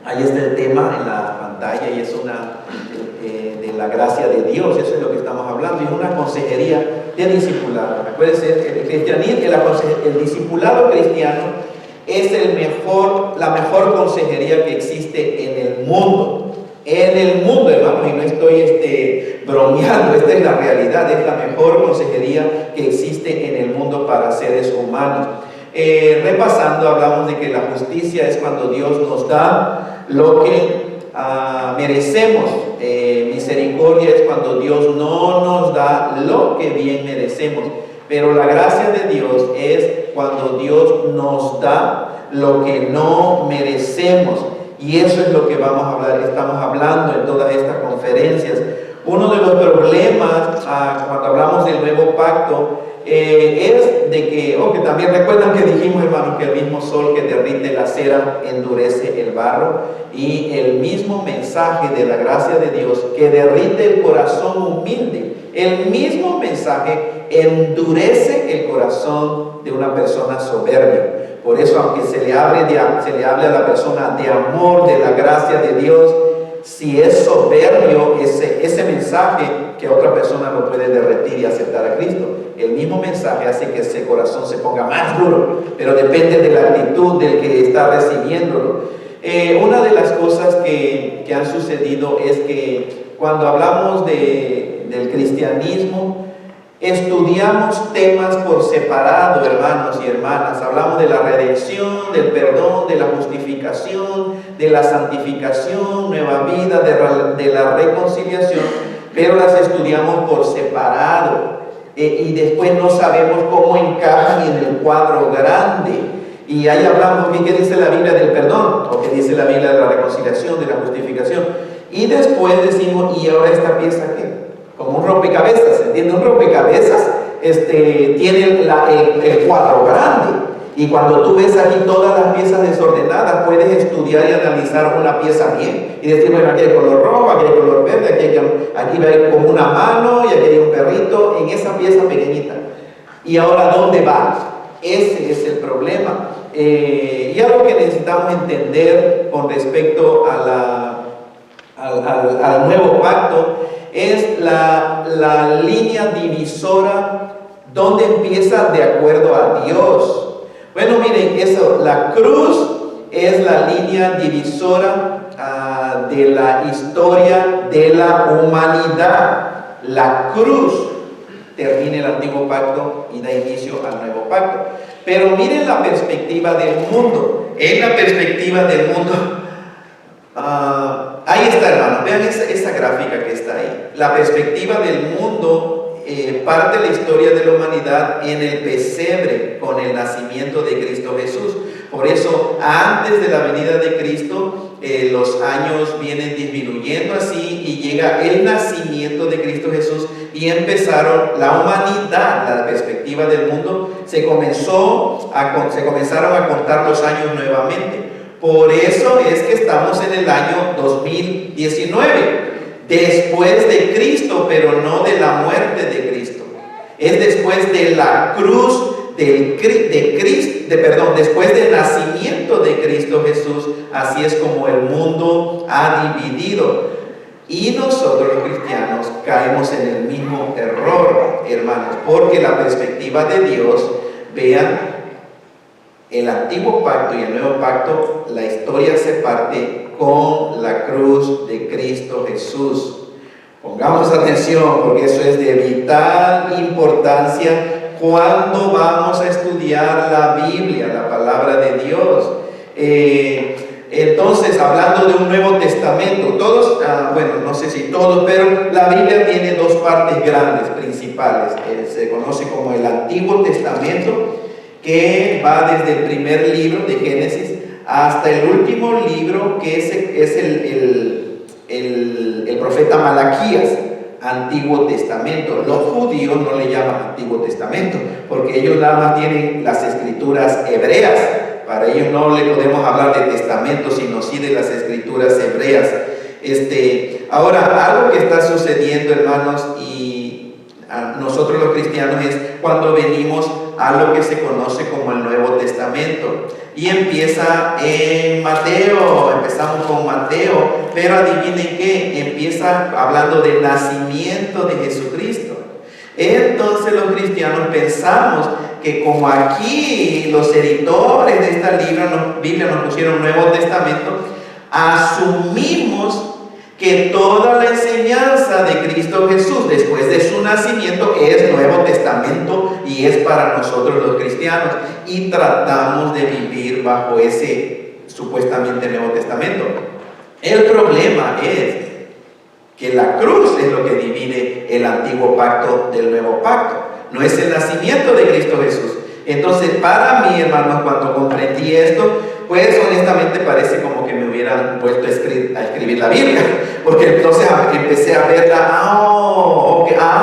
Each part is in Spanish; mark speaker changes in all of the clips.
Speaker 1: Ahí está el tema en la pantalla y es una de la gracia de Dios, eso es lo que estamos hablando, es una consejería de discipulado. Acuérdense, el cristianismo, el discipulado cristiano es la mejor consejería que existe en el mundo. En el mundo, hermanos, y no estoy bromeando, esta es la realidad, es la mejor consejería que existe en el mundo para seres humanos. Repasando, hablamos de que la justicia es cuando Dios nos da lo que merecemos. Misericordia es cuando Dios no nos da lo que bien merecemos. Pero la gracia de Dios es cuando Dios nos da lo que no merecemos. Y eso es lo que vamos a hablar, estamos hablando en todas estas conferencias. Uno de los problemas cuando hablamos del nuevo pacto es de que también recuerdan que dijimos, hermanos, que el mismo sol que derrite la cera endurece el barro, y el mismo mensaje de la gracia de Dios que derrite el corazón humilde, el mismo mensaje endurece el corazón de una persona soberbia. Por eso, aunque se le hable a la persona de amor, de la gracia de Dios, si es soberbio ese mensaje, que otra persona lo puede derretir y aceptar a Cristo. El mismo mensaje hace que ese corazón se ponga más duro, pero depende de la actitud del que está recibiéndolo. Una de las cosas que han sucedido es que cuando hablamos del cristianismo, estudiamos temas por separado, hermanos y hermanas. Hablamos de la redención, del perdón, de la justificación, de la santificación, nueva vida, de la reconciliación, pero las estudiamos por separado. Y después no sabemos cómo encajan en el cuadro grande. Y ahí hablamos, ¿qué dice la Biblia del perdón? ¿O qué dice la Biblia de la reconciliación, de la justificación? Y después decimos, ¿y ahora esta pieza qué? Como un rompecabezas, ¿entiende? Un rompecabezas tiene el cuadro grande. Y cuando tú ves aquí todas las piezas desordenadas, puedes estudiar y analizar una pieza bien. Y decir, bueno, aquí hay color rojo, aquí hay color verde, aquí va como una mano y aquí hay un perrito en esa pieza pequeñita. ¿Y ahora dónde va? Ese es el problema. Y algo que necesitamos entender con respecto al nuevo pacto es la línea divisora donde empieza de acuerdo a Dios. Bueno, miren, la cruz es la línea divisora de la historia de la humanidad. La cruz termina el antiguo pacto y da inicio al nuevo pacto. Pero miren la perspectiva del mundo. En la perspectiva del mundo, ahí está, hermano, vean esa gráfica que está ahí. La perspectiva del mundo parte la historia de la humanidad en el pesebre con el nacimiento de Cristo Jesús. Por eso, antes de la venida de Cristo, los años vienen disminuyendo así y llega el nacimiento de Cristo Jesús y empezaron la humanidad, la perspectiva del mundo, se comenzaron a contar los años nuevamente. Por eso es que estamos en el año 2019, después de Cristo, pero no de la muerte de Cristo. Es después de la cruz después del nacimiento de Cristo Jesús. Así es como el mundo ha dividido. Y nosotros los cristianos caemos en el mismo error, hermanos, porque la perspectiva de Dios, vean, el antiguo pacto y el nuevo pacto, la historia se parte con la cruz de Cristo Jesús. Pongamos atención, porque eso es de vital importancia cuando vamos a estudiar la Biblia, la palabra de Dios. Entonces, hablando de un Nuevo Testamento, todos, bueno, no sé si todos, pero la Biblia tiene dos partes grandes, principales. Se conoce como el Antiguo Testamento, que va desde el primer libro de Génesis hasta el último libro, que es el profeta Malaquías. Antiguo Testamento. Los judíos no le llaman Antiguo Testamento porque ellos nada más tienen las escrituras hebreas. Para ellos no le podemos hablar de testamento, sino sí de las escrituras hebreas. Ahora, algo que está sucediendo, hermanos, y a nosotros los cristianos, es cuando venimos a lo que se conoce como el Nuevo Testamento. Y empieza en Mateo, empezamos con Mateo, pero adivinen qué, empieza hablando del nacimiento de Jesucristo. Entonces los cristianos pensamos que como aquí los editores de esta Biblia nos pusieron Nuevo Testamento, asumimos que toda la enseñanza de Cristo Jesús después de su nacimiento es Nuevo Testamento y es para nosotros los cristianos, y tratamos de vivir bajo ese supuestamente Nuevo Testamento. El problema es que la cruz es lo que divide el antiguo pacto del nuevo pacto, no es el nacimiento de Cristo Jesús. Entonces, para mí, hermanos, cuando comprendí esto, pues honestamente parece como que me hubieran puesto a escribir la Biblia, porque entonces empecé a verla,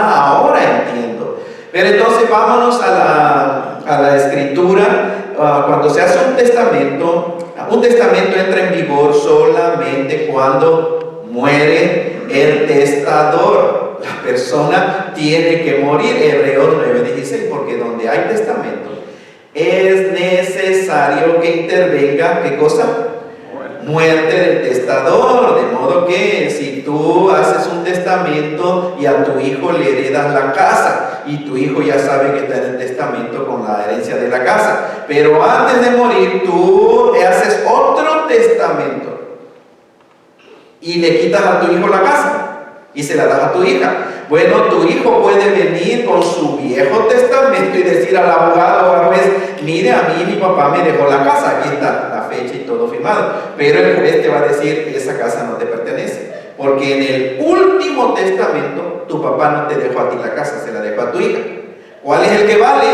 Speaker 1: ahora entiendo. Pero entonces vámonos a la escritura. Cuando se hace un testamento entra en vigor solamente cuando muere el testador. La persona tiene que morir. Hebreos 9:16, porque donde hay testamento es necesario que intervenga, ¿qué cosa? Muerte del testador. De modo que si tú haces un testamento y a tu hijo le heredas la casa, y tu hijo ya sabe que está en el testamento con la herencia de la casa, pero antes de morir tú haces otro testamento y le quitas a tu hijo la casa y se la das a tu hija. Bueno, tu hijo puede venir con su viejo testamento y decir al abogado o al juez: mire, a mí mi papá me dejó la casa, aquí está la fecha y todo firmado. Pero el juez te va a decir: esa casa no te pertenece, porque en el último testamento tu papá no te dejó a ti la casa, se la dejó a tu hija. ¿Cuál es el que vale?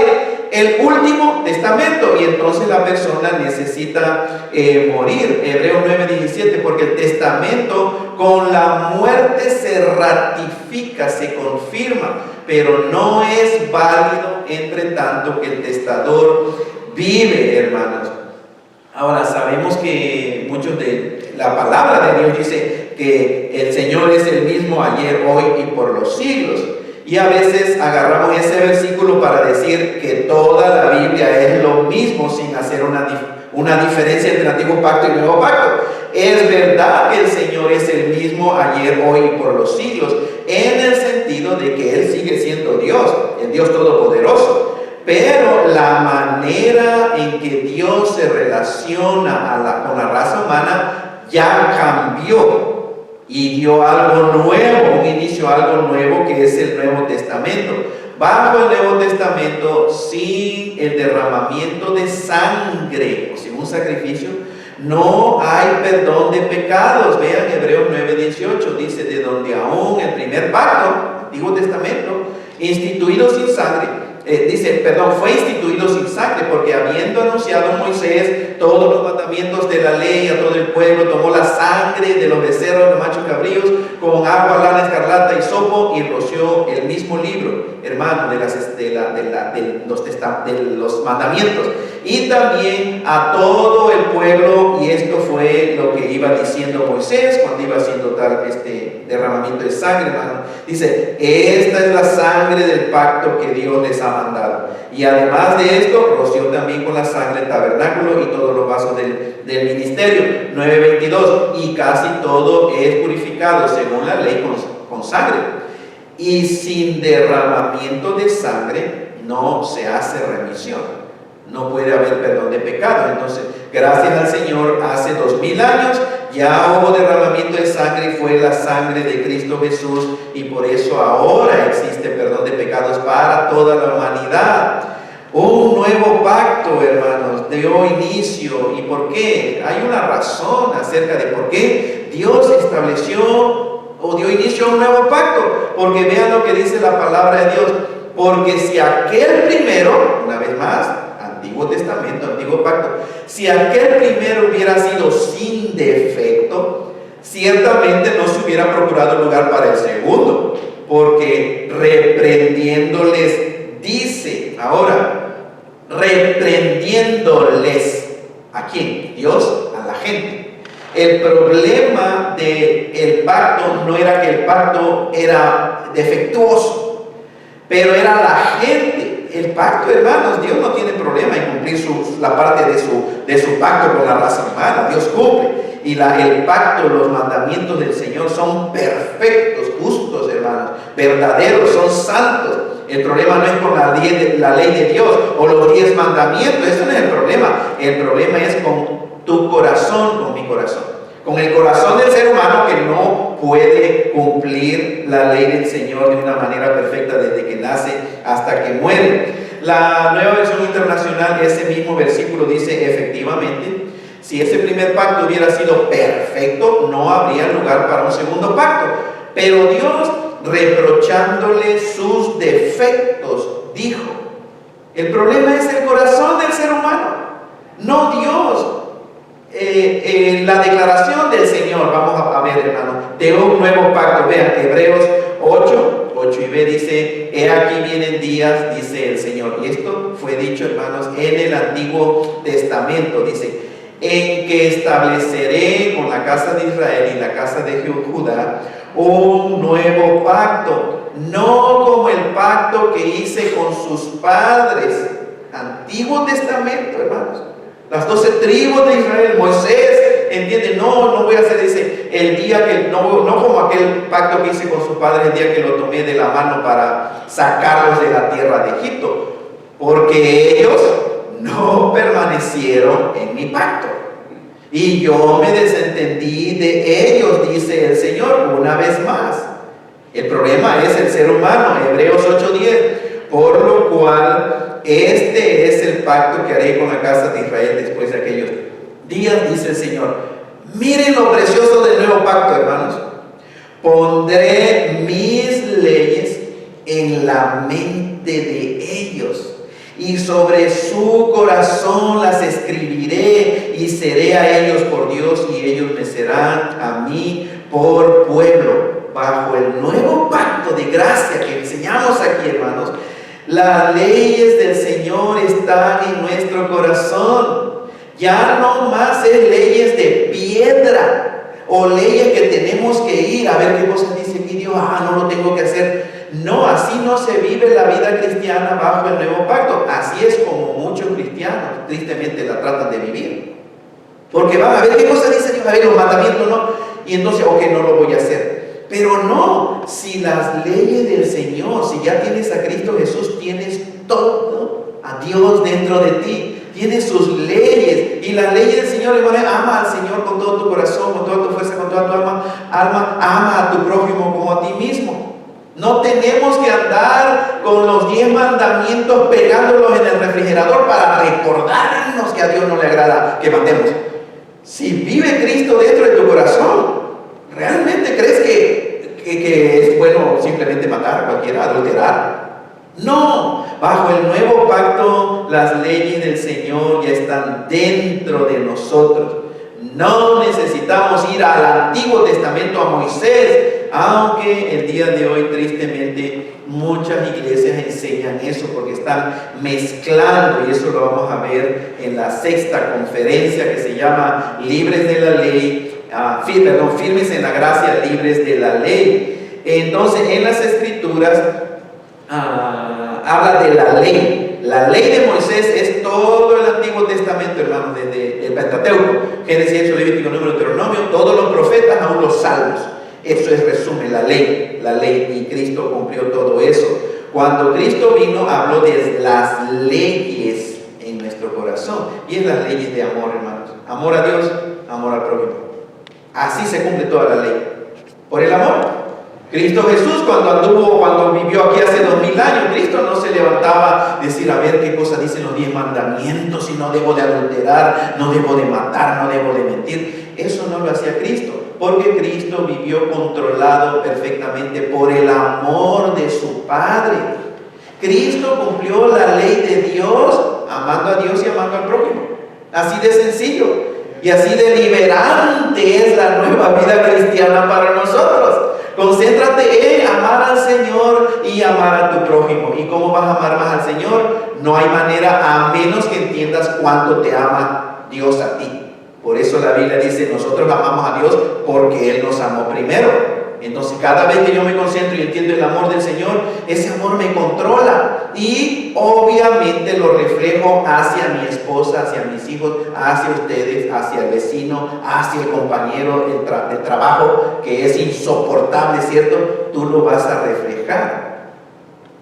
Speaker 1: El último testamento. Y entonces la persona necesita morir. Hebreos 9:17, porque el testamento con la muerte se ratifica, se confirma, pero no es válido entre tanto que el testador vive, hermanos. Ahora, sabemos que muchos de la palabra de Dios dice que el Señor es el mismo ayer, hoy y por los siglos. Y a veces agarramos ese versículo para decir que toda la Biblia es lo mismo, sin hacer una diferencia entre el antiguo pacto y el nuevo pacto. Es verdad que el Señor es el mismo ayer, hoy y por los siglos, en el sentido de que Él sigue siendo Dios, el Dios Todopoderoso. Pero la manera en que Dios se relaciona con la raza humana ya cambió y dio algo nuevo, un inicio a algo nuevo, que es el Nuevo Testamento. Bajo el Nuevo Testamento, sin el derramamiento de sangre o sin un sacrificio, no hay perdón de pecados. Vean Hebreos 9:18, dice: de donde aún el primer pacto, Antiguo Testamento, instituido sin sangre, fue instituido sin sangre, porque habiendo anunciado Moisés todos los mandamientos de la ley a todo el pueblo, tomó la sangre de los becerros, los machos cabríos, con agua, lana escarlata y sopo, y roció el mismo libro, hermano, de los mandamientos, y también a todo el pueblo. Y esto fue lo que iba diciendo Moisés cuando iba haciendo tal derramamiento de sangre, hermano. Dice: esta es la sangre del pacto que Dios les ha mandado. Y además de esto, roció también con la sangre el tabernáculo y todos los vasos del ministerio. 9:22, y casi todo es purificado según la ley con sangre. Y sin derramamiento de sangre no se hace remisión. No puede haber perdón de pecado. Entonces, gracias al Señor, hace 2000 años ya hubo derramamiento de sangre, y fue la sangre de Cristo Jesús, y por eso ahora existe perdón de pecados para toda la humanidad. Un nuevo pacto, hermanos, dio inicio. ¿Y por qué? Hay una razón acerca de por qué Dios estableció o dio inicio a un nuevo pacto. Porque vean lo que dice la palabra de Dios: porque si aquel primero, una vez más, Antiguo Testamento, Antiguo Pacto, si aquel primero hubiera sido sin defecto, ciertamente no se hubiera procurado lugar para el segundo, porque reprendiéndoles, dice, ahora, reprendiéndoles, ¿a quién? Dios, a la gente. El problema del pacto no era que el pacto era defectuoso, pero era la gente. el pacto, hermanos, Dios no tiene problema en cumplir la parte de su pacto con la raza humana. Dios cumple. Y el pacto, los mandamientos del Señor son perfectos, justos, hermanos, verdaderos, son santos. El problema no es con la ley de Dios o los 10 mandamientos. Eso no es el problema. El problema es con tu corazón, con mi corazón. Con el corazón del ser humano que no puede cumplir la ley del Señor de una manera perfecta desde que nace hasta que muere. La Nueva Versión Internacional, ese mismo versículo dice: efectivamente, si ese primer pacto hubiera sido perfecto, no habría lugar para un segundo pacto. Pero Dios, reprochándole sus defectos, dijo: el problema es el corazón del ser humano, no Dios. La declaración del Señor, vamos a ver, hermano, de un nuevo pacto. Vean, Hebreos 8:8b dice: he aquí vienen días, dice el Señor. Y esto fue dicho, hermanos, en el Antiguo Testamento. Dice: en que estableceré con la casa de Israel y la casa de Judá un nuevo pacto, no como el pacto que hice con sus padres. Antiguo Testamento, hermanos. Las 12 tribus de Israel, Moisés, entiende, no voy a hacer, dice, el día que, no como aquel pacto que hice con sus padres, el día que lo tomé de la mano para sacarlos de la tierra de Egipto, porque ellos no permanecieron en mi pacto, y yo me desentendí de ellos, dice el Señor, una vez más. El problema es el ser humano, Hebreos 8:10, por lo cual este es el pacto que haré con la casa de Israel después de aquellos días, dice el Señor. Miren lo precioso del nuevo pacto, hermanos. Pondré mis leyes en la mente de ellos, y sobre su corazón las escribiré, y seré a ellos por Dios, y ellos me serán a mí por pueblo. Bajo el nuevo pacto de gracia que enseñamos aquí, hermanos, las leyes del Señor están en nuestro corazón. Ya no más es leyes de piedra o leyes que tenemos que ir a ver qué cosa dice aquí Dios, no lo tengo que hacer. No, así no se vive la vida cristiana bajo el nuevo pacto. Así es como muchos cristianos tristemente la tratan de vivir. Porque van a ver qué cosa dice Dios, a ver los mandamientos no, y entonces, ok, no lo voy a hacer. Pero no, si las leyes del Señor, si ya tienes a Cristo Jesús, tienes todo a Dios dentro de ti, tienes sus leyes, y las leyes del Señor, hermano, ama al Señor con todo tu corazón, con toda tu fuerza, con toda tu alma, ama a tu prójimo como a ti mismo. No tenemos que andar con los 10 mandamientos pegándolos en el refrigerador para recordarnos que a Dios no le agrada que matemos. Si vive Cristo dentro de tu corazón, ¿realmente crees que es bueno simplemente matar a cualquiera, adulterar? No, bajo el nuevo pacto las leyes del Señor ya están dentro de nosotros. No necesitamos ir al Antiguo Testamento, a Moisés, aunque el día de hoy tristemente muchas iglesias enseñan eso porque están mezclando, y eso lo vamos a ver en la 6ª conferencia que se llama Libres de la Ley, firmes en la gracia, libres de la ley. Entonces en las Escrituras habla de la ley. La ley de Moisés es todo el Antiguo Testamento, hermanos, desde el Pentateuco, Génesis, Éxodo, Levítico, Número, Deuteronomio, todos los profetas, aún los salmos. Eso es resumen, la ley, y Cristo cumplió todo eso. Cuando Cristo vino, habló de las leyes en nuestro corazón, y es las leyes de amor, hermanos. Amor a Dios, amor al prójimo. Así se cumple toda la ley, por el amor. Cristo Jesús, cuando vivió aquí hace 2000 años, Cristo no se levantaba a decir, a ver qué cosa dicen los 10 mandamientos, si no debo de adulterar, no debo de matar, no debo de mentir. Eso no lo hacía Cristo, porque Cristo vivió controlado perfectamente por el amor de su Padre. Cristo cumplió la ley de Dios, amando a Dios y amando al prójimo. Así de sencillo y así de liberante es la nueva vida cristiana para nosotros. Concéntrate en amar al Señor y amar a tu prójimo. ¿Y cómo vas a amar más al Señor? No hay manera, a menos que entiendas cuánto te ama Dios a ti. Por eso la Biblia dice, nosotros amamos a Dios porque Él nos amó primero. Entonces cada vez que yo me concentro y entiendo el amor del Señor, ese amor me controla y obviamente lo reflejo hacia mi esposa, hacia mis hijos, hacia ustedes, hacia el vecino, hacia el compañero de trabajo que es insoportable, ¿cierto? Tú lo vas a reflejar.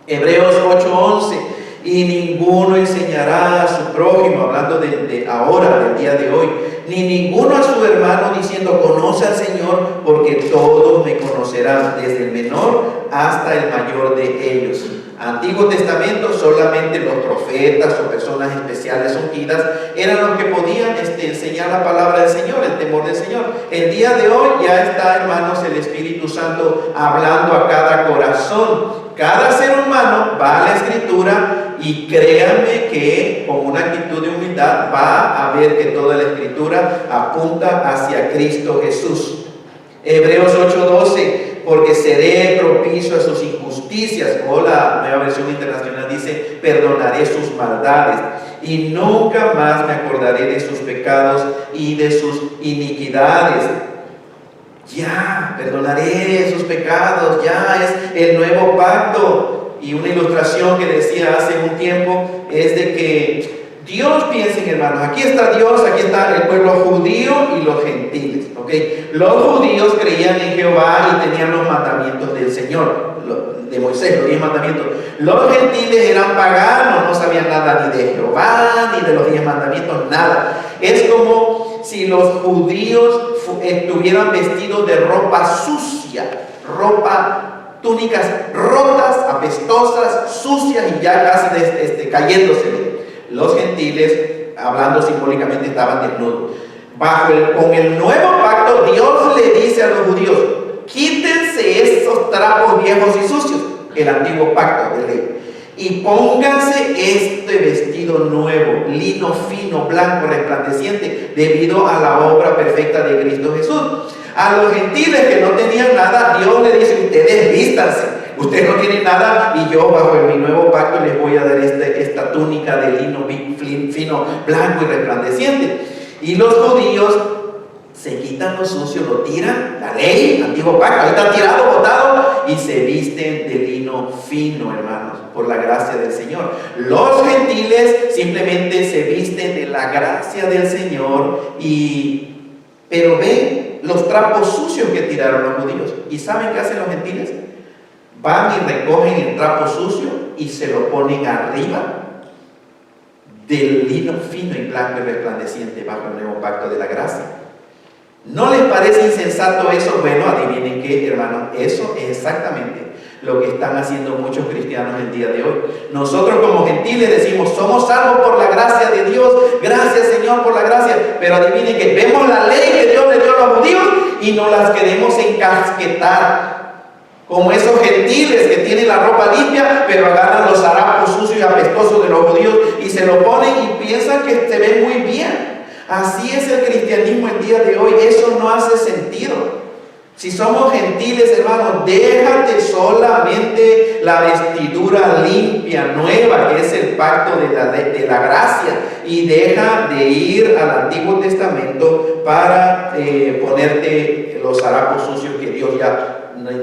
Speaker 1: Hebreos 8:11: y ninguno enseñará a su prójimo, hablando de ahora, del día de hoy, ni ninguno a su hermano diciendo conoce al Señor, porque todos me conocerán, desde el menor hasta el mayor de ellos. Antiguo Testamento, solamente los profetas o personas especiales ungidas eran los que podían enseñar la palabra del Señor, el temor del Señor. El día de hoy ya está, hermanos, el Espíritu Santo hablando a cada corazón. Cada ser humano va a la Escritura y créanme que con una actitud de humildad va a ver que toda la Escritura apunta hacia Cristo Jesús. Hebreos 8:12: porque seré propicio a sus injusticias, o la Nueva Versión Internacional dice, perdonaré sus maldades, y nunca más me acordaré de sus pecados y de sus iniquidades. Ya, perdonaré sus pecados, ya es el nuevo pacto. Y una ilustración que decía hace un tiempo es de que Dios, piensen, hermanos, aquí está Dios, aquí está el pueblo judío y los gentiles, ¿ok? Los judíos creían en Jehová y tenían los mandamientos del Señor, de Moisés, los 10 mandamientos. Los gentiles eran paganos, no sabían nada ni de Jehová, ni de los 10 mandamientos, nada. Es como si los judíos estuvieran vestidos de ropa sucia, túnicas rotas, apestosas, sucias y ya casi cayéndose. Los gentiles, hablando simbólicamente, estaban desnudos. Con el nuevo pacto, Dios le dice a los judíos: quítense esos trapos viejos y sucios, el antiguo pacto de ley, y pónganse este vestido nuevo, lino fino, blanco, resplandeciente, debido a la obra perfecta de Cristo Jesús. A los gentiles que no tenían nada, Dios le dice: ustedes vístanse. Ustedes no tienen nada y yo bajo mi nuevo pacto les voy a dar esta túnica de lino fino, blanco y resplandeciente. Y los judíos se quitan lo sucio, lo tiran, la ley, antiguo pacto, ahí está tirado, botado, y se visten de lino fino, hermanos, por la gracia del Señor. Los gentiles simplemente se visten de la gracia del Señor, pero ven los trapos sucios que tiraron los judíos. ¿Y saben qué hacen los gentiles? Van y recogen el trapo sucio y se lo ponen arriba del lino fino y blanco y resplandeciente bajo el nuevo pacto de la gracia. ¿No les parece insensato eso? Bueno, adivinen qué, hermanos, eso es exactamente lo que están haciendo muchos cristianos el día de hoy. Nosotros como gentiles decimos: somos salvos por la gracia de Dios, gracias Señor por la gracia, pero adivinen que vemos la ley que Dios le dio a los judíos y nos las queremos encasquetar. Como esos gentiles que tienen la ropa limpia, pero agarran los harapos sucios y apestosos de los judíos y se lo ponen y piensan que se ven muy bien. Así es el cristianismo el día de hoy. Eso no hace sentido. Si somos gentiles, hermanos, déjate solamente la vestidura limpia, nueva, que es el pacto de la gracia, y deja de ir al Antiguo Testamento para ponerte los harapos sucios que Dios ya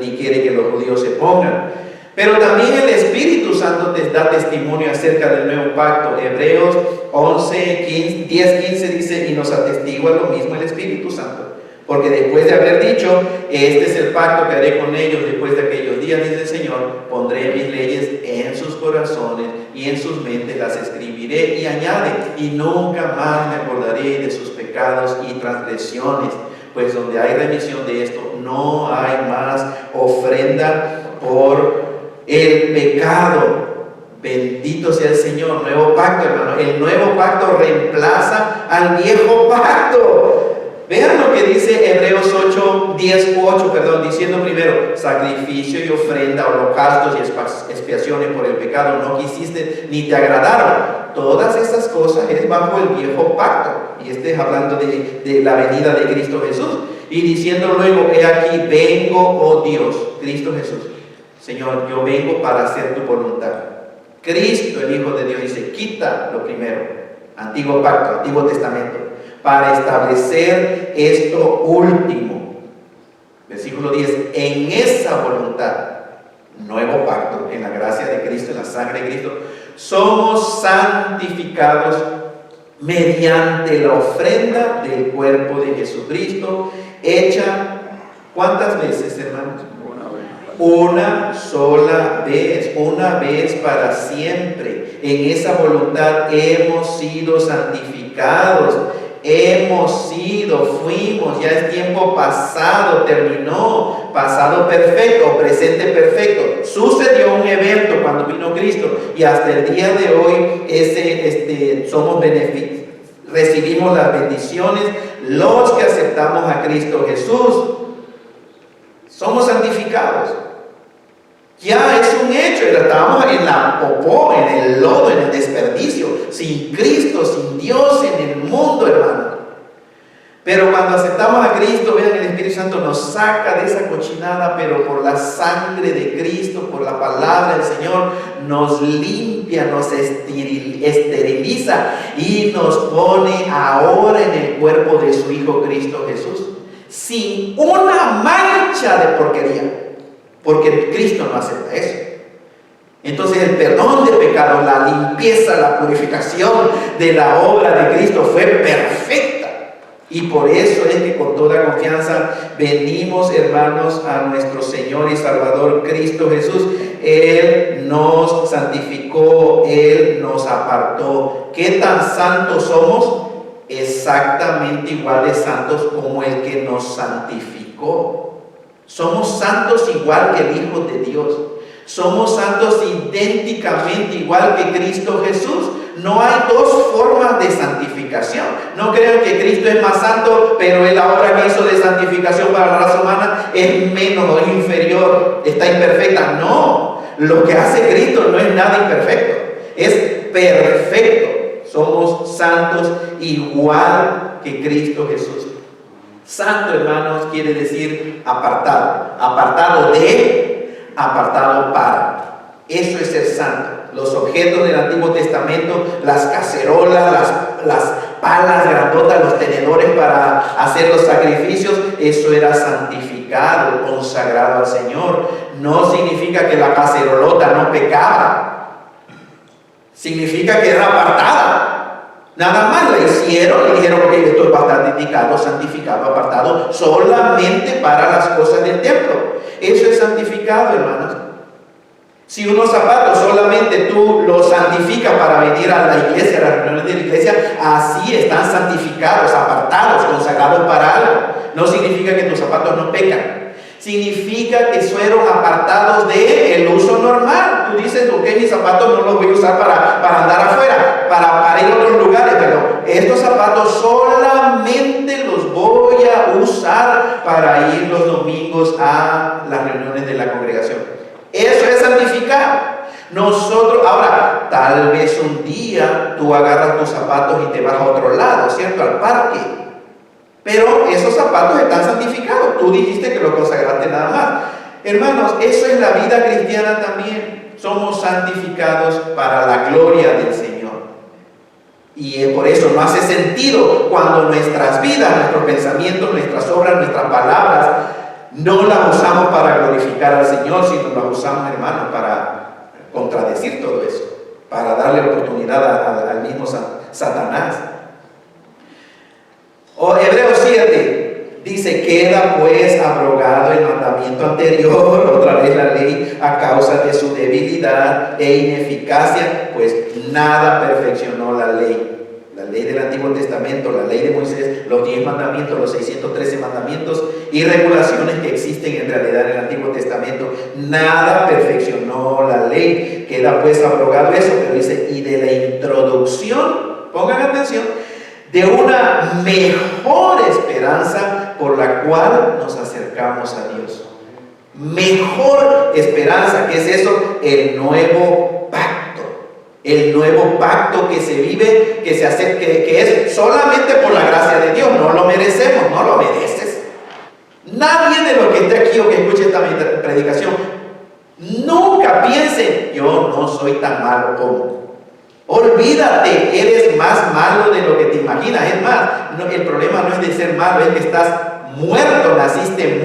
Speaker 1: ni quiere que los judíos se pongan. Pero también el Espíritu Santo te da testimonio acerca del nuevo pacto. Hebreos 10:15 dice: y nos atestigua lo mismo el Espíritu Santo, porque después de haber dicho: este es el pacto que haré con ellos después de aquellos días, dice el Señor, pondré mis leyes en sus corazones y en sus mentes las escribiré. Y añade: y nunca más me acordaré de sus pecados y transgresiones. Pues donde hay remisión de esto, no hay más ofrenda por el pecado. Bendito sea el Señor. Nuevo pacto, hermano. El nuevo pacto reemplaza al viejo pacto. Vean lo que dice Hebreos 8, diciendo primero: sacrificio y ofrenda, holocaustos y expiaciones por el pecado no quisiste ni te agradaron. Todas esas cosas es bajo el viejo pacto. Y es hablando de la venida de Cristo Jesús. Y diciendo luego: he aquí vengo, oh Dios, Cristo Jesús. Señor, yo vengo para hacer tu voluntad. Cristo, el Hijo de Dios, dice: quita lo primero, antiguo pacto, Antiguo Testamento, para establecer esto último. Versículo 10, en esa voluntad, nuevo pacto, en la gracia de Cristo, en la sangre de Cristo, somos santificados mediante la ofrenda del cuerpo de Jesucristo, hecha, ¿cuántas veces, hermanos? Una sola vez, una vez para siempre. En esa voluntad hemos sido santificados, fuimos, ya es tiempo pasado, terminó, pasado perfecto, presente perfecto. Sucedió un evento cuando vino Cristo y hasta el día de hoy recibimos las bendiciones, los que aceptamos a Cristo Jesús. Somos santificados. Ya es un hecho. Estábamos en la popó, en el lodo, en el desperdicio, sin Cristo, sin Dios en el mundo, hermano. Pero cuando aceptamos a Cristo, vean, el Espíritu Santo nos saca de esa cochinada, pero por la sangre de Cristo, por la palabra del Señor, nos limpia, nos esteriliza y nos pone ahora en el cuerpo de su Hijo Cristo Jesús, sin una mancha de porquería, porque Cristo no acepta eso. Entonces el perdón de pecados, la limpieza, la purificación de la obra de Cristo fue perfecta. Y por eso es que con toda confianza venimos, hermanos, a nuestro Señor y Salvador Cristo Jesús. Él nos santificó, Él nos apartó. ¿Qué tan santos somos? Exactamente igual de santos como el que nos santificó. Somos santos igual que el Hijo de Dios. Somos santos idénticamente igual que Cristo Jesús. No hay dos formas de santificación. No crean que Cristo es más santo, pero Él ahora que hizo de santificación para la raza humana es menos o inferior, está imperfecta. No, lo que hace Cristo no es nada imperfecto, es perfecto. Somos santos igual que Cristo Jesús. Santo, hermanos, quiere decir apartado. Apartado de, apartado para. Eso es ser santo. Los objetos del Antiguo Testamento, las cacerolas, las palas grandotas, los tenedores para hacer los sacrificios, eso era santificado, consagrado al Señor. No significa que la cacerolota no pecaba, significa que era apartada. Nada más la hicieron y dijeron que esto es bastante indicado, santificado, apartado solamente para las cosas del templo. Eso es santificado, hermanos. Si unos zapatos solamente tú los santificas para venir a la iglesia, a las reuniones de la iglesia, así están santificados, apartados, consagrados para algo. No significa que tus zapatos no pecan. Significa que fueron apartados del uso normal. Tú dices, ok, mis zapatos no los voy a usar para andar afuera, para ir a otros lugares, pero estos zapatos solamente los voy a usar para ir los domingos a las reuniones de la congregación. Eso es santificar. Nosotros, ahora, tal vez un día tú agarras tus zapatos y te vas a otro lado, ¿cierto? Al parque. Pero esos zapatos están santificados. Tú dijiste que lo consagraste nada más. Hermanos, eso es la vida cristiana también. Somos santificados para la gloria del Señor. Y por eso no hace sentido cuando nuestras vidas, nuestros pensamientos, nuestras obras, nuestras palabras, no las usamos para glorificar al Señor, sino las usamos, hermanos, para contradecir todo eso, para darle oportunidad al mismo Satanás. Hebreos 7 dice, queda pues abrogado el mandamiento anterior, otra vez la ley, a causa de su debilidad e ineficacia, pues nada perfeccionó la ley. La ley del Antiguo Testamento, la ley de Moisés, los 10 mandamientos, los 613 mandamientos y regulaciones que existen en realidad en el Antiguo Testamento, nada perfeccionó la ley. Queda pues abrogado eso, pero dice, y de la introducción, pongan atención, de una mejor esperanza por la cual nos acercamos a Dios. Mejor esperanza, ¿qué es eso? El nuevo pacto. El nuevo pacto que se vive, que se hace, que es solamente por la gracia de Dios. No lo merecemos, no lo mereces. Nadie de los que esté aquí o que escuche esta predicación nunca piense, yo no soy tan malo como. Olvídate, eres más malo de lo que te imaginas. Es más, el problema no es de ser malo, es que estás muerto, naciste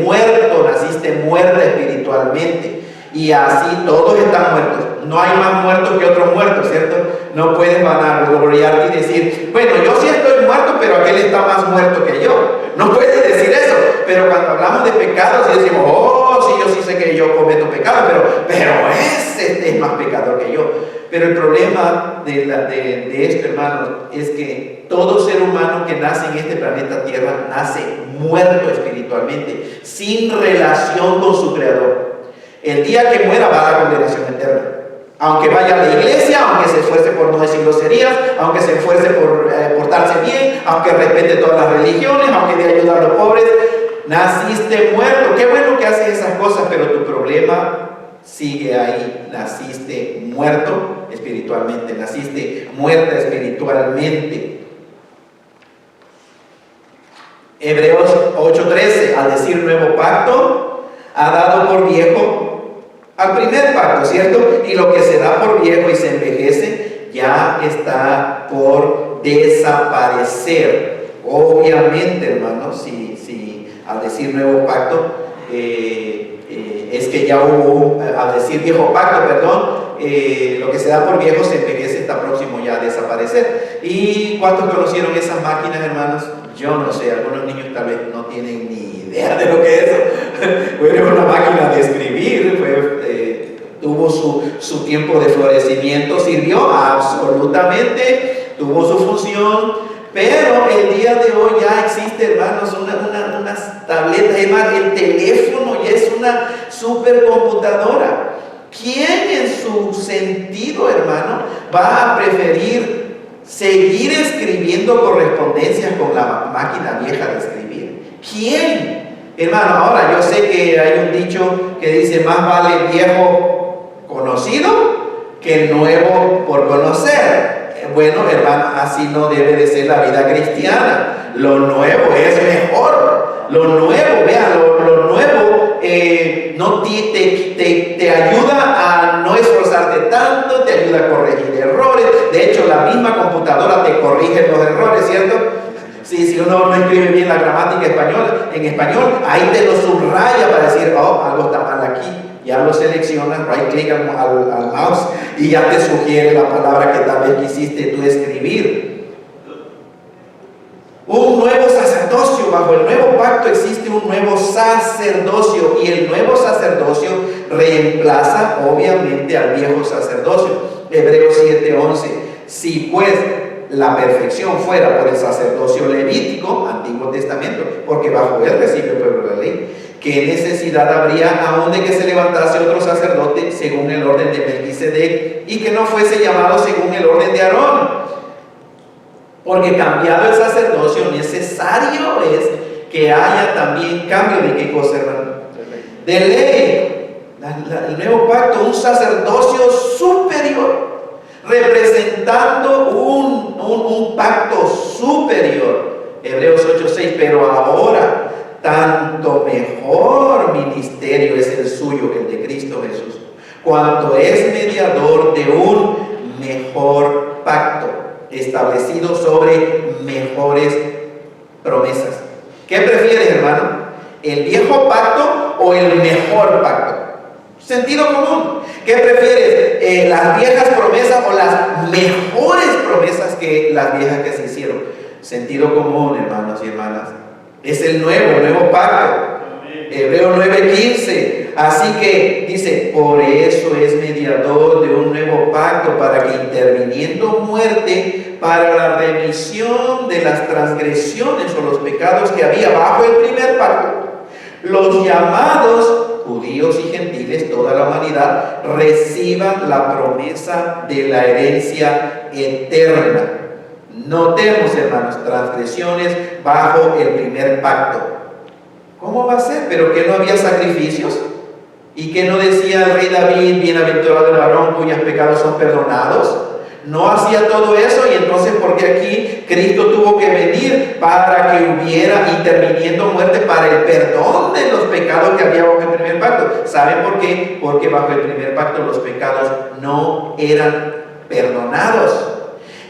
Speaker 1: muerta espiritualmente. Y así todos están muertos. No hay más muertos que otros muertos, ¿cierto? No puedes vanagloriarte y decir, bueno, yo sí estoy muerto, pero aquel está más muerto que yo. No puedes decir eso. Pero cuando hablamos de pecados y decimos, oh, sí, yo sí sé que yo cometo pecado, pero ese es más pecador que yo. Pero el problema de esto, hermanos, es que todo ser humano que nace en este planeta Tierra nace muerto espiritualmente, sin relación con su Creador. El día que muera va a la condenación eterna. Aunque vaya a la iglesia, aunque se esfuerce por no decir groserías, aunque se esfuerce por portarse bien, aunque respete todas las religiones, aunque dé ayuda a los pobres, naciste muerto. Qué bueno que haces esas cosas, pero tu problema sigue ahí. Naciste muerto espiritualmente, naciste muerta espiritualmente. Hebreos 8:13, al decir nuevo pacto, ha dado por viejo al primer pacto, ¿cierto? Y lo que se da por viejo y se envejece ya está por desaparecer. Obviamente, hermanos, si al decir nuevo pacto es que ya hubo, al decir viejo pacto, perdón, lo que se da por viejo se envejece, está próximo ya a desaparecer. ¿Y cuántos conocieron esas máquinas, hermanos? Yo no sé, algunos niños tal vez no tienen ni idea de lo que es eso. Fue una máquina de escribir, tuvo su tiempo de florecimiento, sirvió absolutamente, tuvo su función, pero el día de hoy ya existe, hermanos, unas tabletas, es más, el teléfono ya es una supercomputadora. ¿Quién en su sentido, hermano, va a preferir seguir escribiendo correspondencias con la máquina vieja de escribir? ¿Quién? Hermano, ahora yo sé que hay un dicho que dice, más vale viejo conocido que nuevo por conocer. Bueno, hermano, así no debe de ser la vida cristiana. Lo nuevo es mejor. Lo nuevo, vean, lo nuevo no te ayuda a no esforzarte tanto, te ayuda a corregir errores. De hecho, la misma computadora te corrige los errores, ¿cierto? Si uno no escribe bien la gramática en español, ahí te lo subraya para decir, oh, algo está mal aquí. Ya lo seleccionas, right click al mouse y ya te sugiere la palabra que tal vez quisiste tú escribir. Un nuevo sacerdocio, bajo el nuevo pacto existe un nuevo sacerdocio y el nuevo sacerdocio reemplaza obviamente al viejo sacerdocio. Hebreos 7:11, si pues la perfección fuera por el sacerdocio levítico, Antiguo Testamento, porque bajo él recibe el pueblo la ley, ¿qué necesidad habría aún de que se levantase otro sacerdote según el orden de Melquisedec y que no fuese llamado según el orden de Aarón? Porque cambiado el sacerdocio, necesario es que haya también cambio de qué cosa, hermano, de ley. El nuevo pacto, un sacerdocio superior, representando un pacto superior. Hebreos 8:6, pero ahora tanto mejor ministerio es el suyo que el de Cristo Jesús, cuanto es mediador de un mejor pacto, establecido sobre mejores promesas. ¿Qué prefieres, hermano? ¿El viejo pacto o el mejor pacto? Sentido común. ¿Qué prefieres? ¿Las viejas promesas o las mejores promesas que las viejas que se hicieron? Sentido común, hermanos y hermanas. Es el nuevo pacto. Hebreos 9:15. Así que dice, por eso es mediador de un nuevo pacto, para que interviniendo muerte para la remisión de las transgresiones o los pecados que había bajo el primer pacto, los llamados judíos y gentiles, toda la humanidad, reciban la promesa de la herencia eterna. Notemos, hermanos, transgresiones bajo el primer pacto. ¿Cómo va a ser? ¿Pero que no había sacrificios? ¿Y que no decía el rey David, bienaventurado el varón cuyos pecados son perdonados? No hacía todo eso, y entonces ¿por qué aquí Cristo tuvo que venir para que hubiera interviniendo muerte para el perdón de los pecados que había bajo el primer pacto? ¿Saben por qué? Porque bajo el primer pacto los pecados no eran perdonados,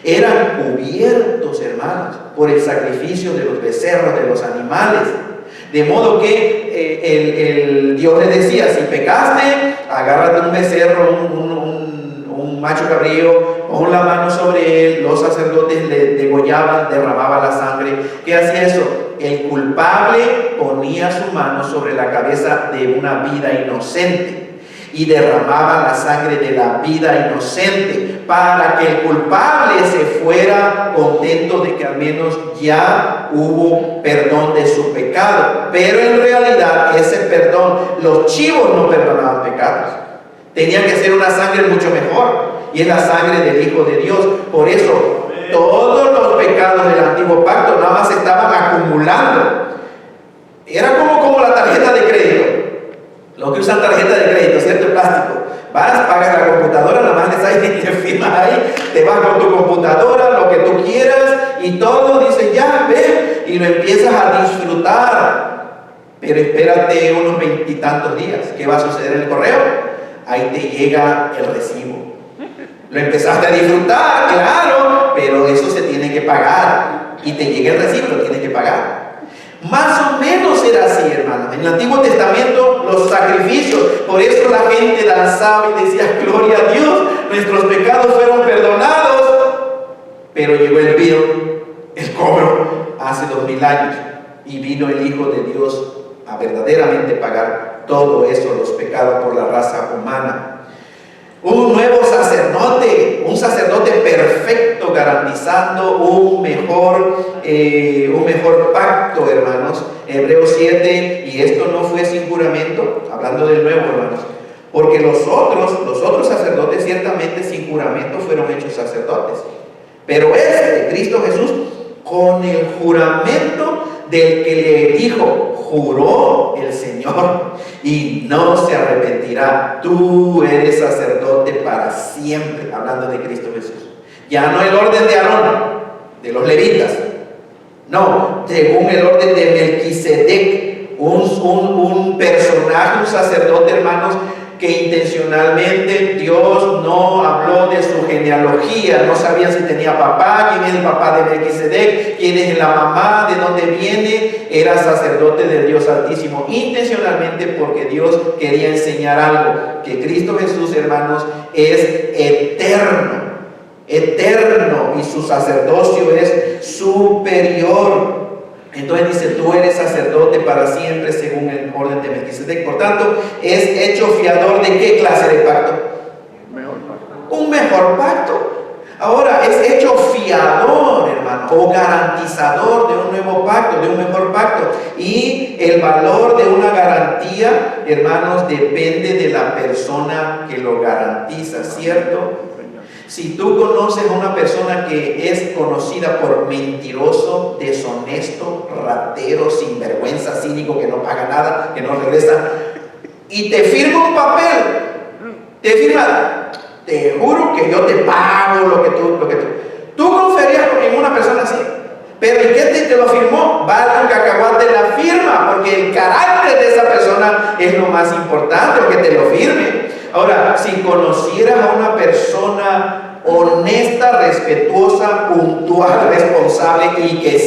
Speaker 1: eran cubiertos, hermanos, por el sacrificio de los becerros, de los animales. De modo que Dios le decía, si pecaste, agárrate un becerro, un macho cabrío, pon la mano sobre él. Los sacerdotes le degollaban, derramaban la sangre. ¿Qué hacía eso? El culpable ponía su mano sobre la cabeza de una vida inocente y derramaba la sangre de la vida inocente para que el culpable se fuera contento de que al menos ya hubo perdón de su pecado. Pero en realidad ese perdón, los chivos no perdonaban pecados. Tenía que ser una sangre mucho mejor, y es la sangre del Hijo de Dios. Por eso todos los pecados del antiguo pacto nada más se estaban acumulando. Era como la tarjeta de crédito. Los que usan tarjeta de crédito, ¿cierto? El plástico. Vas, pagas la computadora, nada más le firmas ahí, te vas con tu computadora, lo que tú quieras, y todo dice, ya, ve, y lo empiezas a disfrutar. Pero espérate unos 20 y tantos días. ¿Qué va a suceder en el correo? Ahí te llega el recibo. Lo empezaste a disfrutar, claro, pero eso se tiene que pagar. Y te llega el recibo, lo tienes que pagar. Más o menos era así, hermanos. En el Antiguo Testamento, los sacrificios, por eso la gente danzaba y decía, gloria a Dios, nuestros pecados fueron perdonados. Pero llegó el bill, el cobro, hace 2000 años, y vino el Hijo de Dios a verdaderamente pagar todo eso, los pecados por la raza humana. Un nuevo sacerdote, un sacerdote perfecto, garantizando un mejor pacto, hermanos. Hebreos 7, y esto no fue sin juramento, hablando del nuevo, hermanos, porque los otros sacerdotes ciertamente sin juramento fueron hechos sacerdotes, pero Cristo Jesús, con el juramento del que le dijo, juró el Señor y no se arrepentirá, tú eres sacerdote para siempre, hablando de Cristo Jesús. Ya no el orden de Aarón, de los levitas, no, según el orden de Melquisedec, un personaje, un sacerdote, hermanos, que intencionalmente Dios no habló de su genealogía. No sabían si tenía papá, quién es el papá de Melquisedec, quién es la mamá, de dónde viene. Era sacerdote del Dios Altísimo, intencionalmente, porque Dios quería enseñar algo, que Cristo Jesús, hermanos, es eterno, y su sacerdocio es superior. Entonces dice, tú eres sacerdote para siempre según el orden de Melquisedec. Por tanto, es hecho fiador de ¿qué clase de pacto? Un mejor pacto. Ahora, es hecho fiador, hermano, o garantizador de un nuevo pacto, de un mejor pacto. Y el valor de una garantía, hermanos, depende de la persona que lo garantiza, ¿cierto? Si tú conoces a una persona que es conocida por mentiroso, deshonesto, ratero, sinvergüenza, cínico, que no paga nada, que no regresa, y te firma un papel, te firma, te juro que yo te pago lo que tú confiarías en una persona así. Pero ¿y qué te lo firmó? Vale un cacahuate la firma, porque el carácter de esa persona es lo más importante, que te lo firme. Ahora, si conocieras a una persona honesta, respetuosa, puntual, responsable y que